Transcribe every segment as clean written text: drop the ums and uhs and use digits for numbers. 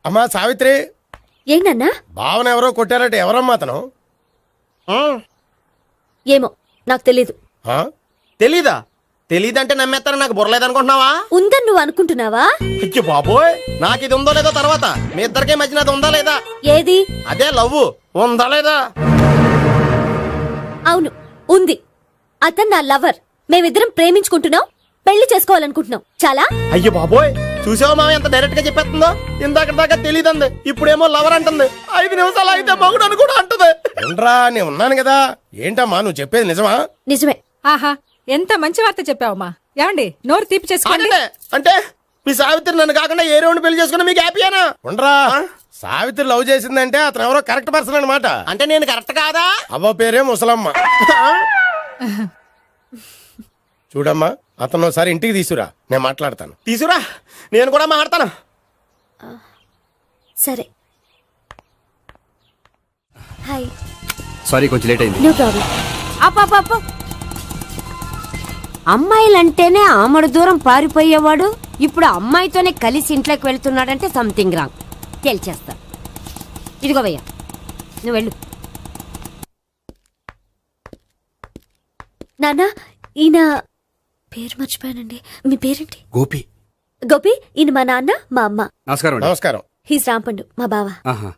అమ్మా సావిత్రి, ఏంటన్నా? భావన ఎవరో కొట్టారట, ఎవరమ్మా అతను? ఏమో నాకు తెలీదు. ఆ? తెలీదా? తెలీదంటే నమ్మేస్తారని నాకు బుర్రలేదనుకుంటున్నావా? ఉందని నువ్వు అనుకుంటున్నావా? అయ్యో బాబోయ్, నాకు ఇది ఉందో లేదో తర్వాత. మీ ఇద్దరికే మధ్యన అది ఉందా లేదా? ఏది? అదే లవ్ ఉందా లేదా? అవును, ఉంది. అతను నా లవర్. మేమిద్దరం ప్రేమించుకుంటున్నాం, పెళ్లి చేసుకోవాలనుకుంటున్నాం. చాలా. అయ్యో బాబోయ్, చూసావా మామ ఎంత డైరెక్ట్ గా చెప్పేస్తుందో? ఇందాక దాకా తెలీదంది, ఇప్పుడేమో లవర్ అంటుంది. 5 నిమిషాలు అయితే మగుడు అని కూడా అంటుంది. ఏంట్రా, నేను ఉన్నాను కదా. ఏంటమ్మా నువ్వు చెప్పేది నిజమా? నిజమే. ఆహా, ఎంత మంచి వార్త చెప్పావమ్మా. ఏమండి, నోరు తీపి చేసుకోండి. అంటే మీ సావిత్రి నన్ను కాకుండా ఏ రౌండ్ పెళ్లి చేసుకున్నా మీకు హ్యాపీయేనా? ఉండరా, సావిత్రి లవ్ చేసిందంటే అతను ఎవరో కరెక్ట్ పర్సన్ అనమాట. అంటే నేను కరెక్ట్ కాదా? అవ్వ పేరే ముసలమ్మ. చూడమ్మా, అతను ఒకసారి ఇంటికి తీసుకురా, నేను మాట్లాడతాను. తీసురా, నేను కూడా మాట్లాడతాను. సరే. హాయ్. సారీ, కొంచెం లేట్ అయింది. No problem. అప్ప అమ్మాయిలంటేనే ఆమడు దూరం పారిపోయేవాడు ఇప్పుడు అమ్మాయితోనే కలిసి ఇంట్లోకి వెళ్తున్నాడంటే సంథింగ్ రాంగ్. తేల్చేస్తా. ఇదిగో భయ్యా, నువ్వు వెళ్ళు. నాన్న, ఈయన పేరు మర్చిపోయానండి. మీ పేరేంటి? గోపి. గోపి. ఈయన మా నాన్న, మా అమ్మ. నమస్కారం అండి. నమస్కారం. హీస్ రాంపండు, మా బావ. ఆహా.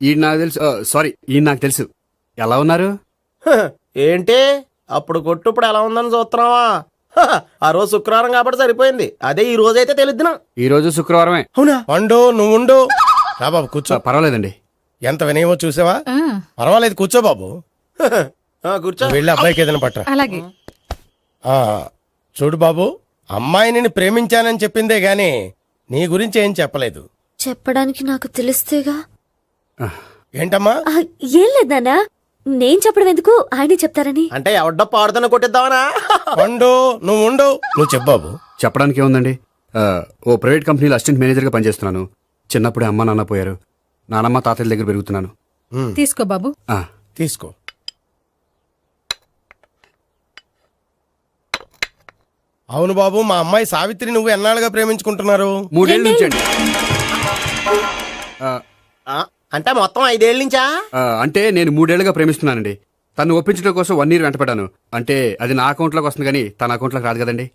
ఈయన నాకు తెలుసు. సారీ, ఈయన నాకు తెలుసు. ఎలా ఉన్నారు? ఏంటి అప్పుడు కొట్టు ఇప్పుడు ఎలా ఉందని చూస్తున్నావా? ఆ రోజు శుక్రవారం కాబట్టి సరిపోయింది. అదే ఈ రోజు అయితే తెలిద్దునా. ఈ రోజు శుక్రవారమే. అవునా? పండు, నువ్వు ఉండు. రా బాబు, కూర్చో. పర్వాలేదండి. ఎంత వినయమో చూసావా? పర్వాలేదు, కూర్చో బాబు. కూర్చో. వెళ్ళి అబ్బాయికి ఏదైనా పట్టరా. అలాగే. ఆ, చూడు బాబు, అమ్మాయిని నేను ప్రేమించానని చెప్పిందే గాని నీ గురించి ఏం చెప్పలేదు. చెప్పడానికి నాకు తెలిస్తేగా. ఏంటమ్మా? ఏం లేదు నాన్న, నేను చెప్పడం ఎందుకు, ఆయనే చెప్తారని. అంటే ఎవడ్డో పాడుతున్న కొట్టిద్దామనా? పండు, నువ్వు ఉండు. నువ్వు చెప్పు బాబు. చెప్పడానికి ఏముందండి, ఓ ప్రైవేట్ కంపెనీలో అసిస్టెంట్ మేనేజర్గా పనిచేస్తున్నాను. చిన్నప్పుడే అమ్మ నాన్న పోయారు. నానమ్మ తాతయ్య దగ్గర పెరుగుతున్నాను. తీసుకో బాబు. తీసుకో. అవును బాబు, మా అమ్మాయి సావిత్రి నువ్వు ఎన్నాళ్ళుగా ప్రేమించుకుంటున్నారు? 3 ఏళ్ళ నుంచి అండి. అంటే మొత్తం 5 ఏళ్ళ నుంచా? అంటే నేను 3 ఏళ్ళుగా ప్రేమిస్తున్నానండి. తను ఒప్పించడం కోసం 1 ఇయర్ వెంటపడ్డాను. అంటే అది నా అకౌంట్లోకి వస్తుంది కానీ తన అకౌంట్లోకి రాదు కదండి.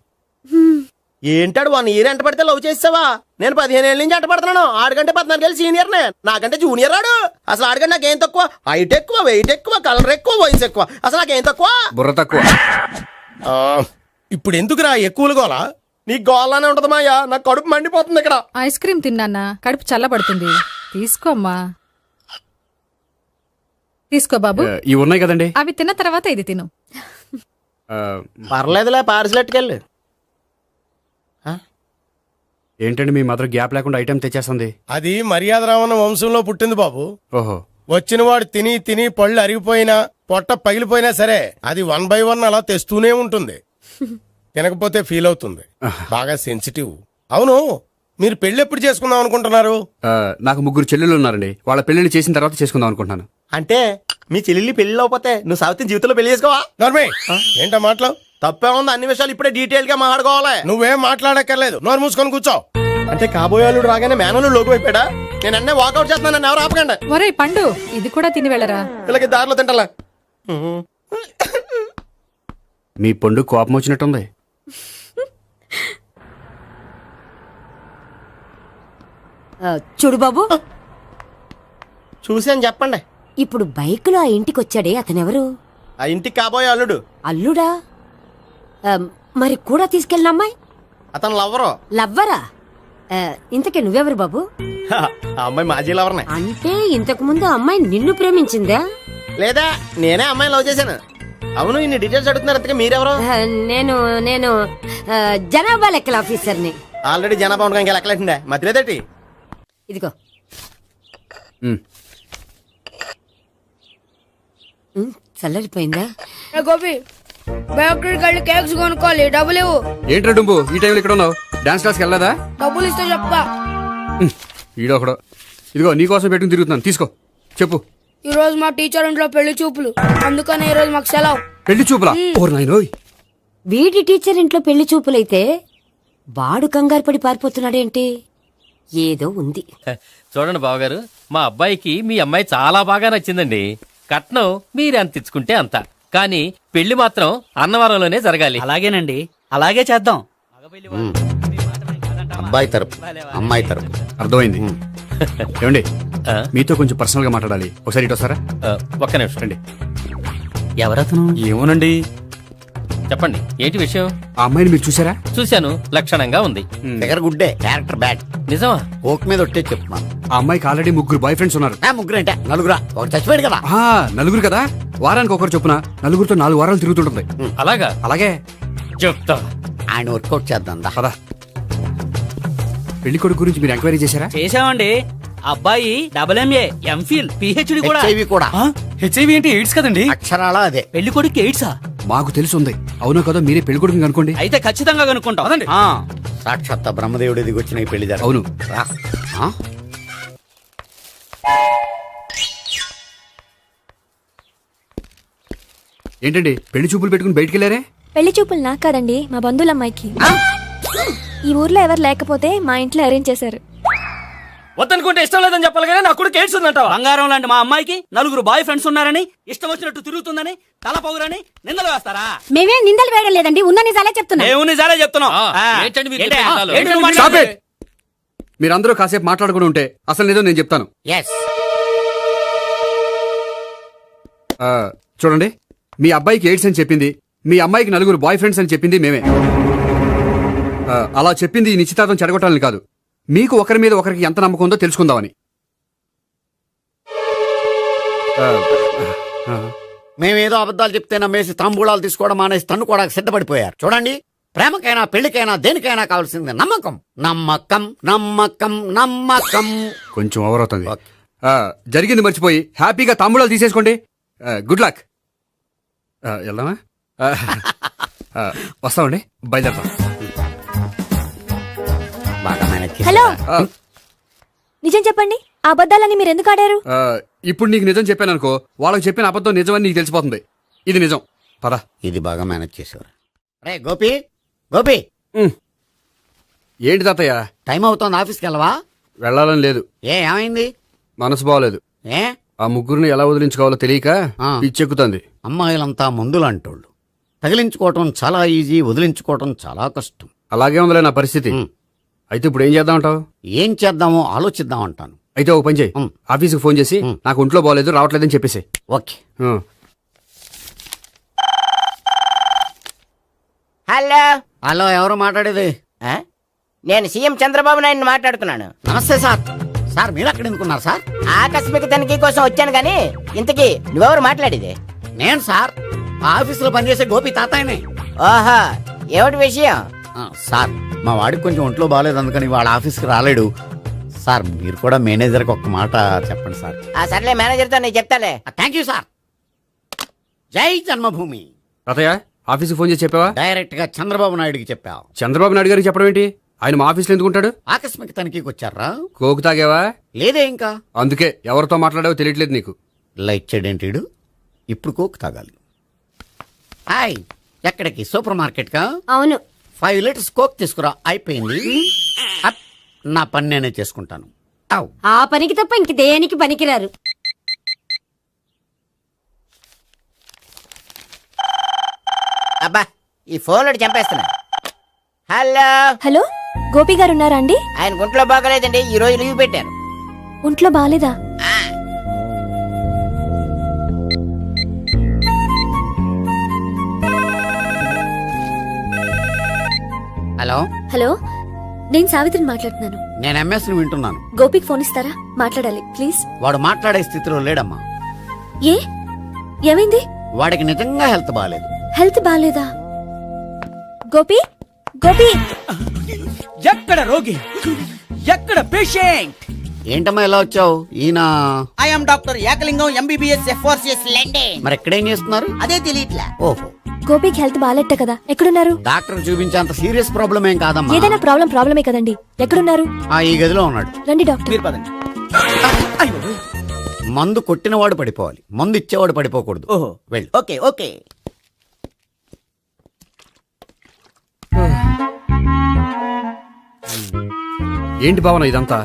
ఏంటాడు 1 ఇయర్ ఎంట పడితే లవ్ చేసావా? నేను 15 ఏళ్ళ నుంచి ఎంట పడుతున్నాను. ఆడికంటే 14 ఏళ్ళు సీనియర్నే, నాకంటే జూనియర్ ఆడు. అసలు ఆడికంటే నాకేం తక్కువ? హైట్ ఎక్కువ, వెయిట్ ఎక్కువ, కలర్ ఎక్కువ, వయసు ఎక్కువ. అసలు నాకేం తక్కువ? బుర్ర తక్కువ. ఇప్పుడు ఎందుకురా ఎక్కువలు గోలా? నీకు గోళ్ళనే ఉంటది మాయా, నాకు కడుపు మండిపోతుంది ఇక్కడ. ఐస్ క్రీమ్ తిన్నానా, కడుపు చల్లబడుతుంది. తీసుకోమ్మా. తీసుకో బాబు. ఇవి ఉన్నాయి కదండి. అవి తిన్న తర్వాత ఇది తిను. పర్లేదులే, పార్సిలెట్కెళ్ళి. ఏంటండి మీ మదర్ గ్యాప్ లేకుండా ఐటెం తెచ్చేస్తుంది? అది మర్యాద రావణ వంశంలో పుట్టింది బాబు. ఓహో. వచ్చినవాడు తిని తిని పళ్ళు అరిగిపోయినా, పొట్ట పగిలిపోయినా సరే అది 1 by 1 అలా తెస్తూనే ఉంటుంది. తినకపోతే ఫీల్ అవుతుంది. బాగా సెన్సిటివ్. అవును, మీరు పెళ్లి ఎప్పుడు చేసుకుందాం అనుకుంటున్నారు? నాకు 3 చెల్లెళ్ళు ఉన్నారండి. వాళ్ళ పెళ్లిని చేసిన తర్వాత చేసుకుందాం అనుకుంటున్నాను. అంటే మీ చెల్లెల్ని పెళ్లి లేకపోతే నువ్వు సావిత్రి జీవితంలో పెళ్లి చేసుకోవా? నోర్మే, ఏంటా మాటలు? తప్పే ఉంది, అన్ని విషయాలు ఇప్పుడే డీటెయిల్ గా మాట్లాడుకోవాలి. నువ్వేం మాట్లాడక్కర్లేదు, నోరు మూసుకొని కూర్చో. అంటే కాబోయేవాళ్ళు రాగానే మేనలు లోకి అయిపోయాడా? నేను అన్నీ వాకౌట్ చేస్తున్నాను, నన్ను ఎవరు ఆపకండి. ఒరేయ్ పండు, ఇది కూడా తిని వెళ్ళరా. వీళ్ళకి దారిలో తింటలా. మీ పండు కోపం వచ్చినట్టుంది. చూడు బాబు, చూసి అని చెప్పండి. ఇప్పుడు బైకులో ఆ ఇంటికి వచ్చాడే అతనెవరు? ఆ ఇంటికి కాబోయే అల్లుడు. అల్లుడా? మరి కూడా తీసుకెళ్ళిన అమ్మాయి అతను లవ్వరు. లవ్వరా? ఇంతకీ నువ్వెవరు బాబు? ఆ అమ్మాయి మాజీ లవర్నే. అంటే ఇంతకు ముందు అమ్మాయి నిన్ను ప్రేమించిందా? లేదా నేనే అమ్మాయిని లవ్ చేశాను. అవును, ఇన్ని డీటెయిల్స్ అడుగుతున్నారు, ఇంతకీ మీరెవరు? నేను నేను జనాభా లెక్కల ఆఫీసర్ని. ఆల్రెడీ జనాభా ఉండగా ఇంకా లెక్కలేటండే మధ్యలేదేటి. ఇదిగో. చల్లరిపోయిందా? గోపి, బయోక్రెడిట్ కార్డు కేక్స్ కొనుక్కోవాలి, డబ్బులు ఇవ్వు. ఏంట్రా డుంబు, ఈ టైంలో ఇక్కడ ఉన్నావు? డాన్స్ క్లాస్కి వెళ్ళదా? డబ్బులు ఇస్తే చెప్తా. ఈడొకడు. ఇదిగో నీకోసం పెట్టుకుని తిరుగుతున్నాను, తీసుకో. చెప్పు. ఈ రోజు మా టీచర్ ఇంట్లో పెళ్లి చూపులు, అందుకని ఈ రోజు మాకు సెలవు. పెళ్లి చూపులా? ఓర్ నాయనోయ్. వీడి టీచర్ ఇంట్లో పెళ్లి చూపులైతే వాడు కంగారు పడి పారిపోతున్నాడేంటి? ఏదో ఉంది. చూడండి బావగారు, మా అబ్బాయికి మీ అమ్మాయి చాలా బాగా నచ్చిందండి. కట్నం మీరు ఎంత ఇచ్చుకుంటే అంత, కానీ పెళ్లి మాత్రం అన్నవరంలోనే జరగాలి. అలాగేనండి, అలాగే చేద్దాం. అబ్బాయి తరపు అమ్మాయి తరపు అర్థమైంది. ఏమండి ఆ? మీతో కొంచెం పర్సనల్ గా మాట్లాడాలి, ఒకసారి ఇటు వస్తారా? ఒక్క నిమిషం రండి. ఎవరతను? ఏమోనండి. చెప్పండి, ఏంటి విషయం? ఆ అమ్మాయిని మీరు చూసారా? చూశాను, లక్షణంగా ఉంది. దగ్గర గుడ్డే క్యారెక్టర్ బ్యాడ్. నిజమా? ఓక్ మీద ఒట్టే చెప్తున్నాను. ఆ అమ్మాయికి ఆల్రెడీ 3 బాయ్ ఫ్రెండ్స్ ఉన్నారు. ముగ్గురు అంటే నలుగురా, ఒకటి చచ్చిపోయాడు కదా. ఆ, నలుగురు కదా, వారానికి ఒకరు చొప్పున నలుగురితో 4 వారాలు తిరుగుతుంటుంది. అలాగా? అలాగే. చెప్తా. ఆయన వర్కౌట్ చేద్దాం దా. పదా. పెళ్లి కొడుకు గురించి మీరు ఎంక్వైరీ చేశారా? చేసామండి. అబ్బాయి MA, MPhil, PhD కూడా. HIV కూడా. హెచ్ఐవి అంటే ఎయిడ్స్ కదండి. అక్షరాల అదే. పెళ్లి కొడుకు ఎయిడ్సా? మాకు తెలుసుంది. అవునో కదా, మీరే పెళ్లి కొడుకుని అనుకోండి. అయితే ఖచ్చితంగా కనుక్కుంటాం. అదండి. ఆ. సాక్షాత్ బ్రహ్మదేవుడి దిగి వచ్చిన ఈ పెళ్లి జరగదు. అవును. రా. ఆ? ఏంటండి పెళ్లి చూపులు పెట్టుకుని బయటికి వెళ్ళారే? పెళ్లి చూపులు నాకు కాదండి, మా బంధువుల అమ్మాయికి. ఈ ఊర్లో ఎవరు లేకపోతే మా ఇంట్లో అరేంజ్ చేశారు. వద్దనుకుంటే ఇష్టం లేదని చెప్పాలి కానీ నా కూడా కేడ్స్ ఉందంటావా? బంగారం లాంటి మా అమ్మాయికి 4 బాయ్ ఫ్రెండ్స్ ఉన్నారని, ఇష్టం వచ్చినట్టు తిరుగుతుందని, తల పొగరని నిందలు వేస్తారా? మేమేం నిందలు వేయడం లేదండి, ఉన్న నిజాలే చెప్తున్నా. దేవుని నిజాలే చెప్తున్నాం. ఆ, ఆ. ఏంటండి మీరు ఏంటి? చెప్పే నిజాలు? ఏంటి నువ్వు Stop మాట్లాడేది? it! మీరందరూ కాసేపు మాట్లాడుకుని ఉంటే అసలు నిజం నేను చెప్తాను. Yes. ఆ, చూడండి, మీ అబ్బాయికి ఎయిడ్స్ అని చెప్పింది, మీ అమ్మాయికి 4 బాయ్ ఫ్రెండ్స్ అని చెప్పింది మేమే. అలా చెప్పింది ఈ నిశ్చితార్థం చెడగొట్టాలని కాదు, మీకు ఒకరి మీద ఒకరికి ఎంత నమ్మకం ఉందో తెలుసుకుందామని. ఆ, ఆ, మేమేదో అబద్ధాలు చెప్తే నమ్మేసి తాంబూలాలు తీసుకోవడం మానేసి తన్నుకోవడానికి సిద్ధపడిపోయారు. చూడండి, ప్రేమకైనా పెళ్లికైనా దేనికైనా కావాల్సింది నమ్మకం. నమ్మకం నమ్మకం నమ్మకం. కొంచెం ఓవర్ అవుతుంది. ఓకే. జరిగింది మర్చిపోయి హ్యాపీగా తాంబూలాలు తీసేసుకోండి. Good luck. వెళ్దామా? వస్తామండి, బయలుదేరతాం. బాగా మేనేజ్ చేశారు. హలో, నిజం చెప్పండి, ఆ అబద్ధాలని మీరు ఎందుకు ఆడారు? ఇప్పుడు నీకు నిజం చెప్పాను అనుకో, వాళ్ళకి చెప్పిన అబద్ధం నిజమని నీకు తెలిసిపోతుంది. ఇది నిజం. పద. ఇది బాగా మేనేజ్ చేసేవారు. రే గోపి, గోపి, ఏంటి తాతయ్య? టైం అవుతోంది, ఆఫీస్కి వెళ్ళవా? వెళ్ళాలని లేదు, ఏమైంది? మనసు బాగోలేదు. ఏ ఆ ముగ్గురిని ఎలా వదిలించుకోవాలో తెలియక ఆ. పిచ్చెక్కుతుంది. అమ్మాయిలంతా మందులాంటోళ్ళు. తగిలించుకోవటం చాలా ఈజీ, వదిలించుకోవటం చాలా కష్టం. అలాగే ఉందిలే నా పరిస్థితి. అయితే ఇప్పుడు ఏం చేద్దామంటావు? ఏం చేద్దామో ఆలోచిద్దాం అంటాను. అయితే ఓ పని చేయి, ఆఫీస్కి ఫోన్ చేసి నాకు ఒంట్లో బాగోలేదు రావట్లేదని చెప్పేసి. ఓకే. హలో, హలో, ఎవరు మాట్లాడేది? నేను సీఎం చంద్రబాబు నాయుడు మాట్లాడుతున్నాను. నమస్తే సార్. సార్ మీరు అక్కడ ఎందుకున్నారు సార్? ఆకస్మిక తనిఖీ కోసం వచ్చాను గాని ఇంతకీ నువ్వెవరు మాట్లాడేది? నేను సార్ ఆఫీసులో పనిచేసే గోపి తాతాయనే. ఓహో, ఏమిటి విషయం? సార్, మా వాడికి కొంచెం ఒంట్లో బాగాలేదు, అందుకని వాళ్ళ ఆఫీస్కి రాలేడు. సార్ మీరు కూడా మేనేజర్కి ఒక మాట చెప్పండి సార్. ఆ సర్లే, మేనేజర్తో నేను చెప్తాలే. Thank you sir. జై జన్మభూమి. తాతయ్య, ఆఫీస్కి ఫోన్ చేసి చెప్పావా? డైరెక్ట్ గా చంద్రబాబు నాయుడుకి చెప్పావు. చంద్రబాబు నాయుడు గారికి చెప్పడం ఏంటి? ఆయన మా ఆఫీస్లో ఎందుకుంటాడు? ఆకస్మిక తనిఖీకి వచ్చారా? కోకు తాగావా? లేదే ఇంకా. అందుకే ఎవరితో మాట్లాడావో తెలియట్లేదు నీకు. లైట్ చేయడేంటిడు? ఇప్పుడు కోక్ తాగాలి. హాయ్, ఎక్కడికి? సూపర్ మార్కెట్ కా? అవును. 5 లీటర్స్ కోక్ తీసుకురా. అయిపోయింది. అప్, నా పని నేనే చేసుకుంటాను. ఔ. ఆ పనికి తప్ప ఇంక దేనికి పనికిరారు. అబ్బా, ఈ ఫోన్లో చంపేస్తున్నా. హలో, హలో, గోపి గారు ఉన్నారా అండి? ఆయన గుంట్లో బాగలేదండి, ఈ రోజు లీవ్ పెట్టారు. ఒంట్లో బాగాలేదా? ఆ, హలో, హలో, నేను సావిత్రిని మాట్లాడుతున్నాను. నేను ఎంఎస్ని వింటున్నాను. గోపికి ఫోన్ ఇస్తారా? మాట్లాడాలి ప్లీజ్. వాడు మాట్లాడే స్థితిలో లేడమ్మా. ఏ, ఏమైంది? వాడికి నిజంగా హెల్త్ బాగాలేదు. హెల్త్ బాగాలేదా? గోపి, గోపి, ఎక్కడ రోగి, ఎక్కడ పేషెంట్? ఏంటమ్మా ఇలా వచ్చావు? ఈయన I'm doctor Ekalingam MBBS FRCS London. మరి ఎక్కడేం చేస్తున్నారు? అదే తెలియట్లే. ఓహో, గోపికి హెల్త్ బాగాలెట్ట కదా, ఎక్కడున్నారు? డాక్టర్ చూపించేంత సీరియస్ ప్రాబ్లం ఏం కాదమ్మా. ఏదైనా ప్రాబ్లమే కదండి, ఎక్కడున్నారు? ఈ గదిలో ఉన్నాడు. రండి డాక్టర్. మీరు పదండి. మందు కొట్టినవాడు పడిపోవాలి, మందు ఇచ్చేవాడు పడిపోకూడదు. ఓహో, వెళ్ళు. Okay okay. ఏంటి భావన ఇదంతా?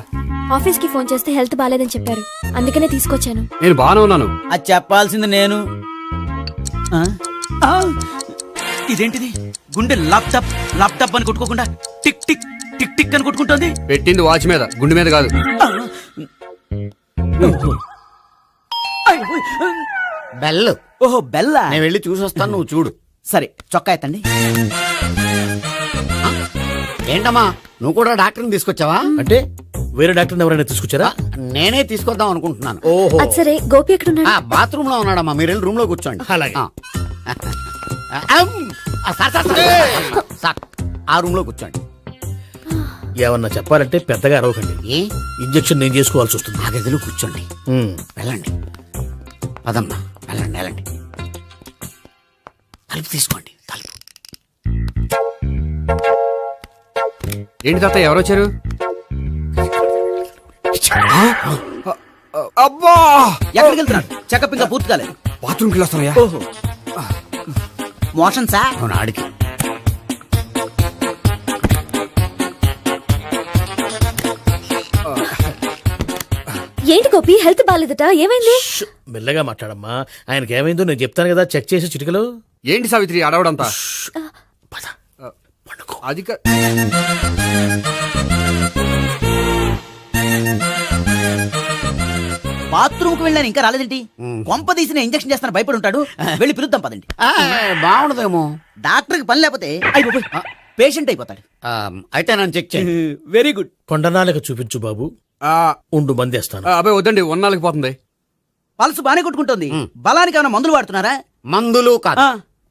ఆఫీస్ కి ఫోన్ చేస్తే హెల్త్ బాలేదని చెప్పారు, అందుకనే తీసుకొచ్చాను. నేను బాగానే ఉన్నాను. అది చెప్పాల్సింది నేను. ఆ? ఆ! ఇదేంటిది? గుండె లాప్టాప్ లాప్టాప్ అని కొట్టుకోకుండా టిక్ టిక్ టిక్ టిక్ అని కొట్టుకుంటుంది. పెట్టింది వాచ్ మీద, గుండె మీద కాదు. బెల్. ఓహో బెల్లా. నేను వెళ్ళి చూసొస్తాను, నువ్వు చూడు. సరే చొక్కా ఎత్తండి. ఏంటమ్మా నువ్వు కూడా డాక్టర్ని తీసుకొచ్చావా? అంటే వేరే డాక్టర్ ఎవరైనా తీసుకొచ్చారా? నేనే తీసుకొద్దాం అనుకుంటున్నాను. ఓహో అది సరే, గోపి ఎక్కడున్నాడు? బాత్రూమ్ లో ఉన్నాడమ్మా, మీరు వెళ్ళి రూమ్ లో కూర్చోండి. అలాగే. సార్ ఆ రూమ్ లో కూర్చోండి. ఏమన్నా చెప్పాలంటే పెద్దగా అరవకండి. ఏ ఇంజెక్షన్ నేను చేసుకోవాల్సి వస్తుంది. ఆ గదిలో కూర్చోండి. వెళ్ళండి, పదమ్మా, వెళ్ళండి వెళ్ళండి. తలుపు తీసుకోండి, తలుపు. ఏంటి తాత ఎవరు వచ్చారు? అబ్బా, ఎక్కడికి వెళ్తున్నాడు? చెకప్ ఇంకా పూర్తి కాలేదు. బాత్రూమ్కి వెళ్ళొస్తానయ్యా. ఓహో మోషన్ సార్. అవును, ఆడికి. ఏంటి గోపి, హెల్త్ బాలేదట, ఏమైంది? మెల్లగా మాట్లాడమ్మా. ఆయనకి ఏమైందో నేను చెప్తాను కదా, చెక్ చేసి చిటికలు. ఏంటి సావిత్రి అడవడంతా? పద, పండుకో. అది బాత్రూమ్ కు వెళ్ళాను, ఇంకా రాలేదేంటి? కొంప తీసిన ఇంజెక్షన్ చేస్తాను భయపడి ఉంటాడు. వెళ్ళి పిలుద్దాం పదండి. బాగుండదేమో. డాక్టర్ కి పని లేకపోతే పేషెంట్ అయిపోతాడు. అయితే నన్ను చెక్ చేయండి. Very good. కొండనాలకు చూపించు బాబు. ఉండు మందేస్తాను. అబ్బాయి వద్దండి, ఉన్నాళ్ళకి పోతుంది. పల్స్ బానే కొట్టుకుంటుంది. బలానికి ఏమైనా మందులు వాడుతున్నారా? మందులు కాదు,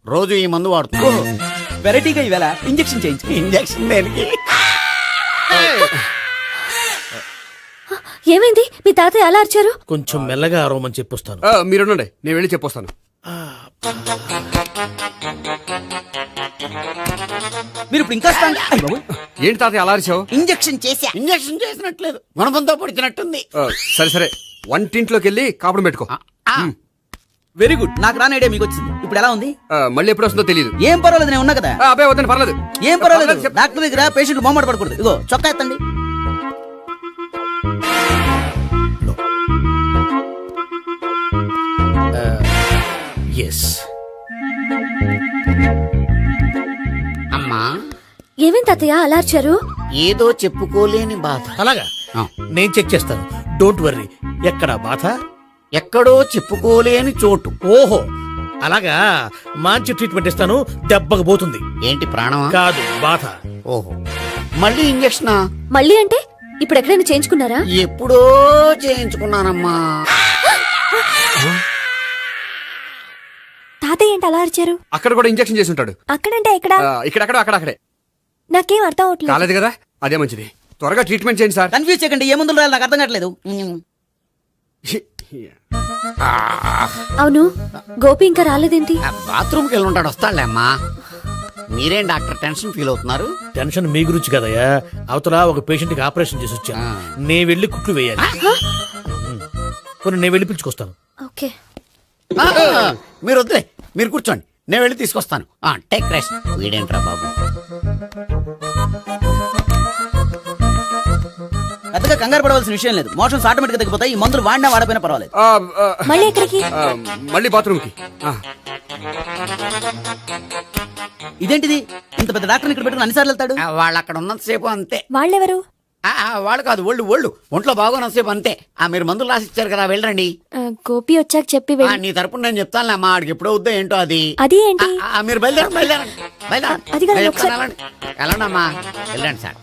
రోజు ఈ మందు వాడుతున్నా. వెరైటీగా ఈవేళ ఇంజెక్షన్ చేయించు. ఇంజెక్షన్ దేనికి? ఏమైంది? మీ తాతయ్య అలా అరిచారు? కొంచెం మెల్లగా అరవమని చెప్పొస్తాను. మీరుండండి, నేను వెళ్ళి చెప్పొస్తాను. మీరు ఇప్పుడు ఇంకా ఏంటి తాతయ్య అలా అరిచావు? ఇంజెక్షన్ చేసా. ఇంజెక్షన్ చేసినట్లేదు, గుణపంతో పొడిచినట్టుంది. సరే సరే, వంటింట్లోకి వెళ్ళి కాపుడు పెట్టుకో. Very good. నాకు రాని ఐడియా మీకు వచ్చింది. ఇప్పుడు ఎలా ఉంది? మళ్ళీ ఎప్పుడు వస్తుందో తెలియదు. ఏం పర్వాలేదు, నేను ఉన్నా కదా. అబ్బాయి వద్దండి, పర్లేదు. ఏం పర్వాలేదు. డాక్టర్ దగ్గర పేషెంట్ మొహమాట పడకూడదు. ఇగో చొక్కా ఎత్తండి. ఎస్. అమ్మా, ఏమైంది తాతయ్య అలా అరిచారు? ఏదో చెప్పుకోలేని బాధ. అలాగా, ఆ. నేను చెక్ చేస్తాను. Don't worry. ఎక్కడ బాధ? ఎక్కడో చెప్పుకోలేని చోటు. ఓహో అలాగా, మంచి ట్రీట్మెంట్ ఇస్తాను. దెబ్బకు పోతుంది. ఏంటి, ప్రాణమా? కాదు, బాధ. ఓహో, మళ్ళీ ఇంజెక్షనా? మళ్ళీ అంటే ఇప్పుడు ఎక్కడైనా చేయించుకున్నారా? ఎప్పుడో చేయించుకున్నానమ్మా. తాతయ్య ఏంటి అలా అరిచారు? అక్కడ కూడా ఇంజెక్షన్ చేసి ఉంటాడు. అక్కడంటే ఎక్కడ? ఇక్కడక్కడ అక్కడక్కడే. నాకేం అర్థం అవట్లేదు. కాలేదు కదా, అదే మంచిది. త్వరగా ట్రీట్మెంట్ చేయండి సార్. కన్ఫ్యూజ్ చేయకండి. ఏ మందులు రాయాలి నాకు అర్థం కావట్లేదు. అవును, గోపి ఇంకా రాలేదేంటి? బాత్రూమ్కి వెళ్ళి ఉంటాడు, వస్తాడులే అమ్మా. మీరేం డాక్టర్ టెన్షన్ ఫీల్ అవుతున్నారు? టెన్షన్ మీ గురించి కదయ్యా. అవతల ఒక పేషెంట్ కి ఆపరేషన్ చేసి వచ్చాను. నేను వెళ్ళి కుట్లు వేయాలి. కొన్ని నేను వెళ్ళి పిలుచుకొస్తాను. ఓకే. మీరు వద్దులే, మీరు కూర్చోండి, నేను వెళ్ళి తీసుకొస్తాను. Take rest. వీడేంట్రా బాబు. పెద్దగా కంగారు పడవలసిన విషయం లేదు. మోషన్స్ ఆటోమేటిక్ గా తగ్గిపోతాయి. ఈ మందులు వాడినా వాడపోయినా పర్వాలేదు. మళ్ళీ ఎక్కడికి? మళ్ళీ బాత్రూమ్కి. ఇదేంటిది? ఇంత పెద్ద డాక్టర్ ఇక్కడ పెట్టుకుని అన్నిసార్లు వెళ్తాడు. వాళ్ళు అక్కడ ఉన్నంతసేపు అంతే. వాళ్ళెవరు? వాళ్ళు కాదు, ఒంట్లో బాగోనంతసేపు అంతే. మీరు మందులు రాసి ఇచ్చారు కదా, వెళ్ళండి. గోపి వచ్చాక చెప్పి నీ తరపున నేను చెప్తానులే అమ్మా. ఆడికి ఎప్పుడో వద్దో ఏంటో అది. అది ఏంటి? మీరు బయలుదేరండి. అది కాదు, ఒకసారి- వెళ్ళండి అమ్మా, వెళ్ళండి సార్.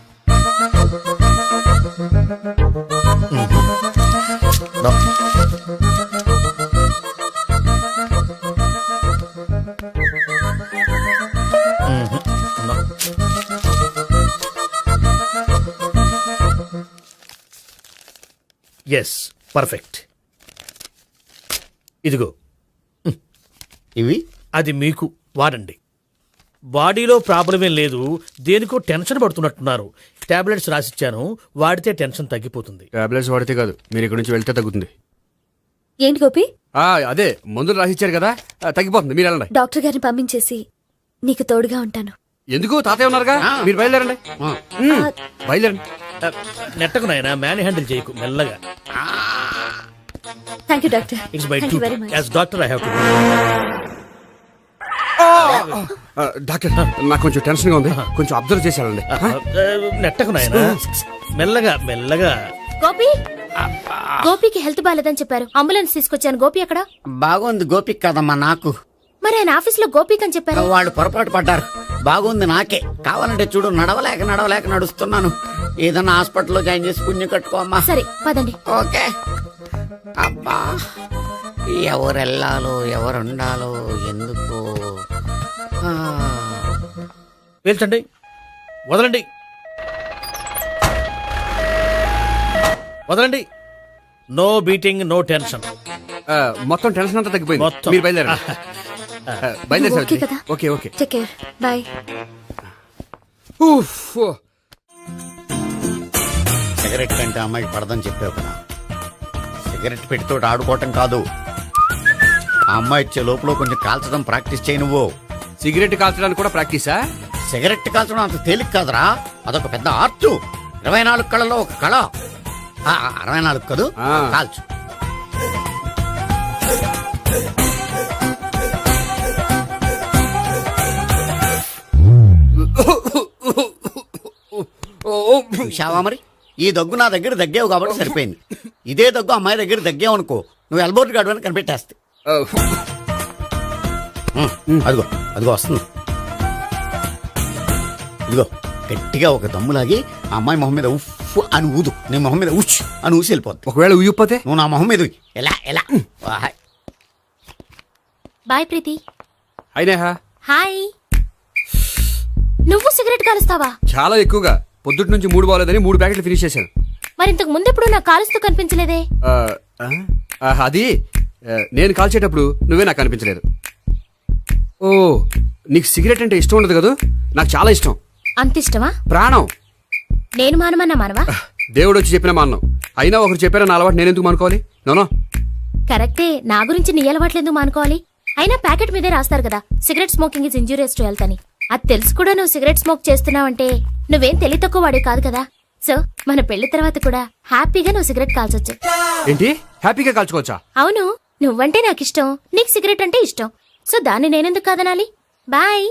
Yes, perfect. ఇదిగో ఇవి అది మీకు వాడండి. బాడీలో ప్రాబ్లం ఏం లేదు, దేనికో టెన్షన్ పడుతున్నట్టున్నారు. టాబ్లెట్స్ రాసిచ్చాను, వాడితే టెన్షన్ తగ్గిపోతుంది. టాబ్లెట్స్ వాడితే కాదు, మీరు ఇక్కడ నుంచి వెళ్తే తగ్గుతుంది. ఏంటి గోపి? అదే మందులు రాసిచ్చారు కదా, తగ్గిపోతుంది. మీరు వెళ్ళండి. డాక్టర్ గారిని పంపించేసి నీకు తోడుగా ఉంటాను. ఎందుకు, తాతయ్య ఉన్నారుగా, మీరు బయలుదేరండి. బయలుదేరండి. నెట్టకు నాయనా మ్యాన్ హ్యాండిల్ చేయకు మెల్లగా. Thank you doctor. It's bye thank two you very much. As doctor I have to. Doctor నాకు కొంచెం టెన్షన్ గా ఉంది, కొంచెం అబ్జర్వ్ చేసేయాలండి. నెట్టకు నాయనా మెల్లగా మెల్లగా. గోపి గోపికి హెల్త్ బాలేదని చెప్పారు, అంబులెన్స్ తీసుకొచ్చాను. గోపి అక్కడ? బాగుంది గోపిక్ కదమ్మా నాకు. మరి ఆయన ఆఫీస్ లో గోపిక్ అని చెప్పారు. వాళ్ళు పొరపాటు పడ్డారు. బాగుంది నాకే. కావాలంటే చూడు, నడవలేక నడుస్తున్నాను. ఏదన్నా హాస్పిటల్లో జాయిన్ చేసి పుణ్యం కట్టుకో అమ్మా. సరే పదండి. ఓకే. అబ్బా, ఎవరెళ్ళాలో ఎవరుండాలో ఎందుకు. పేల్చండి, వదలండి, వదలండి. No beating, no tension. మొత్తం టెన్షన్ అంతా తగ్గిపోయింది. మొత్తం. మీరు బయలుదేరండి. బయలుదేరి ఓకే కదా? Okay okay. Take care. Bye. Cigarette కంటే అమ్మాయికి పడదని చెప్పావు కదా. సిగరెట్ పెట్టితో ఆడుకోవటం కాదు, ఆ అమ్మాయి ఇచ్చే లోపల కొంచెం కాల్చడం ప్రాక్టీస్ చేయి నువ్వు. సిగరెట్ కాల్చడానికి కూడా ప్రాక్టీసా? సిగరెట్ కాల్చడం అంత తేలిక కాదురా, అదొక పెద్ద ఆర్ట్. 24 కళలో ఒక కళ. 64 కదూ, కాల్చు. చూశావా మరి, ఈ దగ్గు నా దగ్గర దగ్గేవు కాబట్టి సరిపోయింది. ఇదే దగ్గు అమ్మాయి దగ్గర దగ్గేవు అనుకో, నువ్వు ఎల్బోర్డ్ గాడు అని కనిపెట్టేస్తే. అదిగో అదిగో వస్తుంది. ఇదిగో గట్టిగా ఒక దమ్ములాగి ఆ అమ్మాయి మొహం మీద ఉఫ్ అని ఊదు. నీ మొహం మీద ఉచ్ అని ఊసి వెళ్ళిపోద్ది. ఒకవేళ ఊయకపోతే నువ్వు నా మొహం మీద ఉయ్. ఎలా ఎలా. బాయ్ ప్రీతి. అయినా హాయ్. నువ్వు సిగరెట్ కాలుస్తావా? చాలా ఎక్కువగా. పొద్దుటి నుంచి 3 బాలేదని 3 ప్యాకెట్లు ఫినిష్ చేశాను. మరి ఇంతకు ముందెప్పుడు నాకు కాలుస్తూ కనిపించలేదే? అది నేను కాల్చేటప్పుడు నువ్వే నాకు కనిపించలేదు. ఓ, నీకు సిగరెట్ అంటే ఇష్టం ఉండదు కదా? నాకు చాలా ఇష్టం. అంత ఇష్టమా? ప్రాణం. నేను మానమన్నా మానవా? దేవుడు వచ్చి చెప్పిన మానం. అయినా ఒకరు చెప్పారా నా అలవాటు నేనెందుకు మానుకోవాలి? నోనో. కరెక్టే, నా గురించి నీ అలవాట్లెందుకు మానుకోవాలి? అయినా ప్యాకెట్ మీదే రాస్తారు కదా, cigarette smoking is injurious to health అని. అది తెలుసు కూడా నువ్వు సిగరెట్ స్మోక్ చేస్తున్నావంటే నువ్వేం తెలివి తక్కువ వాడే కాదు కదా. సో మన పెళ్లి తర్వాత కూడా హ్యాపీగా నువ్వు సిగరెట్ కాల్చొచ్చు. ఏంటి, హ్యాపీగా కాల్చుకోవచ్చా? అవును, నువ్వంటే నాకు ఇష్టం, నీకు సిగరెట్ అంటే ఇష్టం. సో దాన్ని నేనెందుకు కాదనాలి? బాయ్.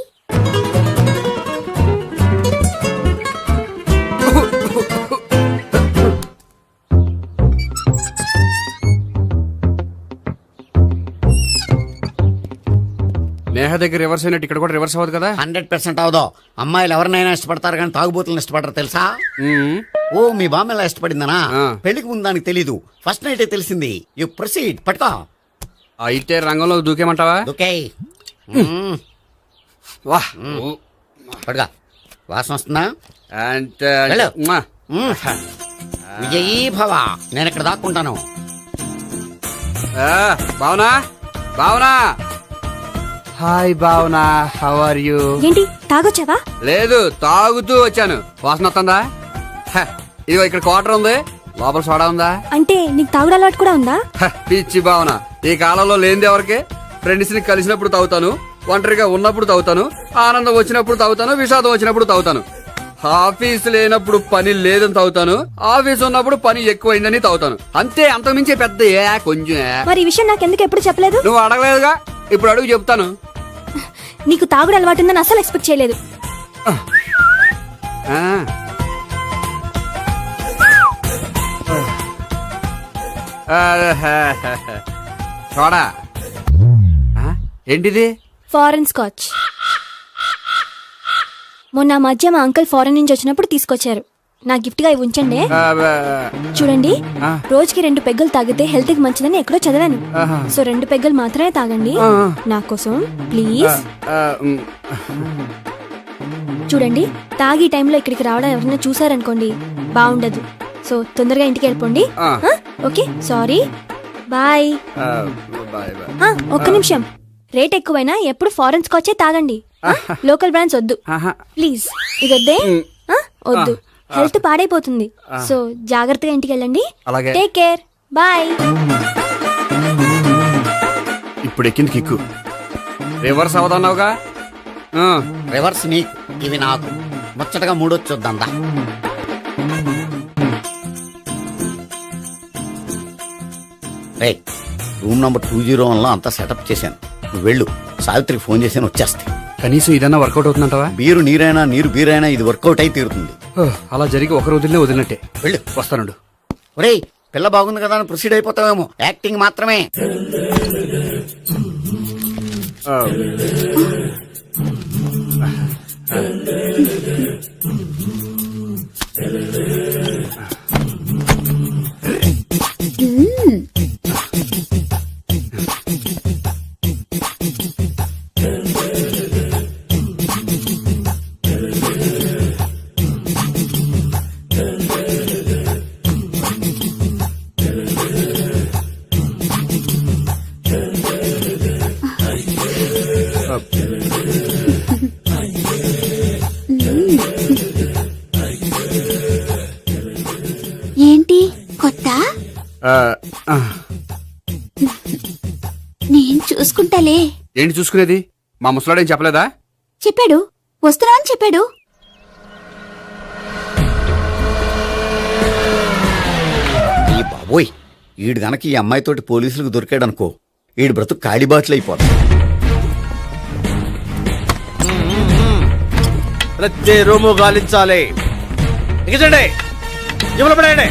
నేహ దగ్గర రివర్స్ అయినట్టు ఇక్కడ కూడా రివర్స్ అవ్వదు కదా? 100% అవదో. అమ్మాయిలు ఎవరినైనా ఇష్టపడతారు కానీ తాగుబోతులను ఇష్టపడరు తెలుసా? ఓ, మీ బామ్మ ఎలా ఇష్టపడిందనా? పెళ్లికి ముందు దానికి తెలీదు, ఫస్ట్ నైటే తెలిసింది. You proceed. పట్టుకో. అయితే రంగంలో దూకేమంటావా? ఓకే. వాహ్, పట్టుకో. వాసన వస్తుందా? అంటే వెళ్ళు. విజయీ భవ. నేను ఇక్కడ దాక్కుంటాను. Bhavana, Bhavana. Hi Bhavana, how are you? ఏంటి తాగొచ్చావా? లేదు, తాగుతూ వచ్చాను. వాసన వస్తుందా? ఇదిగో ఇక్కడ క్వార్టర్ ఉంది, లోపల సోడా ఉందా? అంటే నీకు తాగుడు అలవాటు కూడా ఉందా? పిచ్చి భావన, ఈ కాలంలో లేనిది ఎవరికి? ఫ్రెండ్స్ ని కలిసినప్పుడు తాగుతాను, ఒంటరిగా ఉన్నప్పుడు తాగుతాను, ఆనందం వచ్చినప్పుడు తాగుతాను, విషాదం వచ్చినప్పుడు తాగుతాను. ఆఫీస్ లేనప్పుడు పని లేదని తాగుతాను, ఆఫీస్ ఉన్నప్పుడు పని ఎక్కువైందని తాగుతాను. అంతే, అంతకుమించే పెద్ద కొంచెం. మరి ఈ విషయం నాకెందుకు ఎప్పుడు చెప్పలేదు? నువ్వు అడగలేదుగా, ఇప్పుడు అడుగు చెప్తాను. నీకు తాగుడు అలవాటు ఉందని అసలు ఎక్స్పెక్ట్ చేయలేదు. చూడా, ఏంటిది? Foreign scotch. మొన్న మధ్య మా అంకుల్ ఫారెన్ నుంచి వచ్చినప్పుడు తీసుకొచ్చారు. నా గిఫ్ట్ గా ఇవి ఉంచండి. చూడండి, రోజుకి 2 పెగ్గులు తాగితే హెల్త్ కి మంచిదని ఎక్కడో చదివాను. సో 2 పెగ్గులు మాత్రమే తాగండి నా కోసం ప్లీజ్. చూడండి, తాగి టైంలో ఇక్కడికి రావడం ఎవరైనా చూసారనుకోండి బాగుండదు. సో తొందరగా ఇంటికి వెళ్ళిపోండి. Okay, sorry, bye. ఒక్క నిమిషం, రేట్ ఎక్కువైనా ఎప్పుడు ఫారెన్ స్కాచే తాగండి. లోకల్ బ్రాండ్స్ వద్దు ప్లీజ్. ఇది వద్దే, వద్దు, హెల్త్ పాడైపోతుంది. సో జాగ్రత్తగా ఇంటికి వెళ్ళండి. Take care, bye. ఇప్పుడు ఎక్కింది కిక్కు. రివర్స్ అవదన్నావుగా? రివర్స్ నీకు, ఇవి నాకు. ముచ్చటగా 3 చూద్దాం దా. రే రూమ్ నంబర్ 201 లో అంతా సెటప్ చేశాను. నువ్వు వెళ్ళు, సావిత్రికి ఫోన్ చేశాను, వచ్చేస్తాయి. కనీసం ఇదన్నా వర్కౌట్ అవుతుందంటావా? బీరు నీరైనా నీరు బీరైనా ఇది వర్కౌట్ అయి తీరుతుంది. అలా జరిగి ఒక రోజులనే వదిలినట్టే. వెళ్ళు. వస్తానుండు. ఒరేయ్ పిల్ల బాగుంది కదా అని ప్రొసీడ్ అయిపోతావేమో, యాక్టింగ్ మాత్రమే. ఏంటి కొత్త? నేను చూసుకుంటాలే. ఏంటి చూసుకునేది? మా ముసలాడేం చెప్పలేదా? చెప్పాడు, వస్తున్నా అని చెప్పాడు. ఈ బాబోయ్, ఈడు గనక ఈ అమ్మాయితోటి పోలీసులకు దొరికాడనుకో, ఈడు బ్రతుకు కాళీబాట్లు అయిపోతాడు. ప్రతి రూము గాలించాలి. ఎగచండి, జమల పడండి.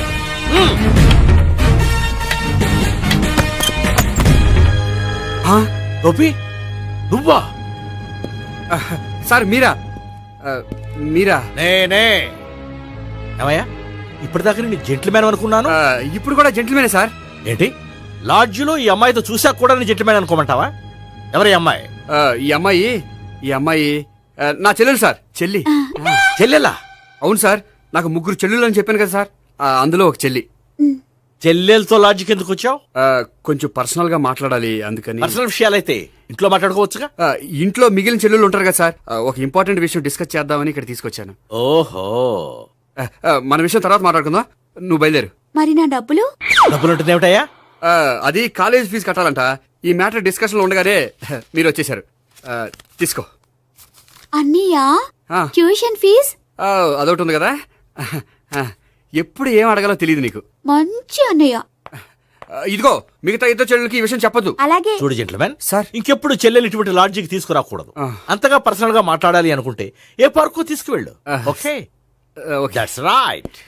గోపి నువ్వా? సార్ మీరా? మీరా? నేనే. ఏమయ్యా, ఇప్పటిదాకా నేను జెంట్లమ్యాన్ అనుకున్నాను. ఇప్పుడు కూడా జెంటిల్మేనే సార్. ఏంటి, లాడ్జిలో ఈ అమ్మాయితో చూసాక కూడా నేను జెంట్లమ్యాన్ అనుకోమంటావా? ఎవరి అమ్మాయి? ఈ అమ్మాయి నా చెల్లెలు సార్. చెల్లి. చెల్లెలా? అవును సార్, నాకు 3 చెల్లెలు అని చెప్పాను కదా సార్, అందులో ఒక చెల్లి. చెల్లెలతో లాడ్జికి ఎందుకు వచ్చావు? కొంచెం పర్సనల్ గా మాట్లాడాలి, అందుకని. పర్సనల్ విషయాలైతే ఇంట్లో మాట్లాడుకోవచ్చుగా. ఇంట్లో మిగిలిన చెల్లెలు ఉంటారు కదా సార్, ఒక ఇంపార్టెంట్ విషయం డిస్కస్ చేద్దామని ఇక్కడ తీసుకొచ్చాను. ఓహో, మన విషయం తర్వాత మాట్లాడుకుందాం, నువ్వు బయలుదేరు. మరి నా డబ్బులు? డబ్బులు ఉంటుంది ఏమిటయ్యా? అది కాలేజ్ ఫీజు కట్టాలంట. ఈ మ్యాటర్ డిస్కషన్ లో ఉండగానే మీరు వచ్చేసారు. తీసుకో. అన్నయ్యా, ఆ. Tuition fees? అదొకటి ఉంది కదా. ఎప్పుడు ఏం అడగాలో తెలియదు నీకు. మంచి అన్నయ్య. ఇదిగో, మిగతా ఇద్దరు చెల్లెలకి ఈ విషయం చెప్పొద్దు. అలాగే. చూడు జెంట్లమెన్, సార్. ఇంకెప్పుడు చెల్లెలు ఇటువంటి లాడ్జికి తీసుకురాకూడదు. అంతగా పర్సనల్ గా మాట్లాడాలి అనుకుంటే ఏ పార్కు తీసుకువెళ్ళు. Okay, okay. That's right.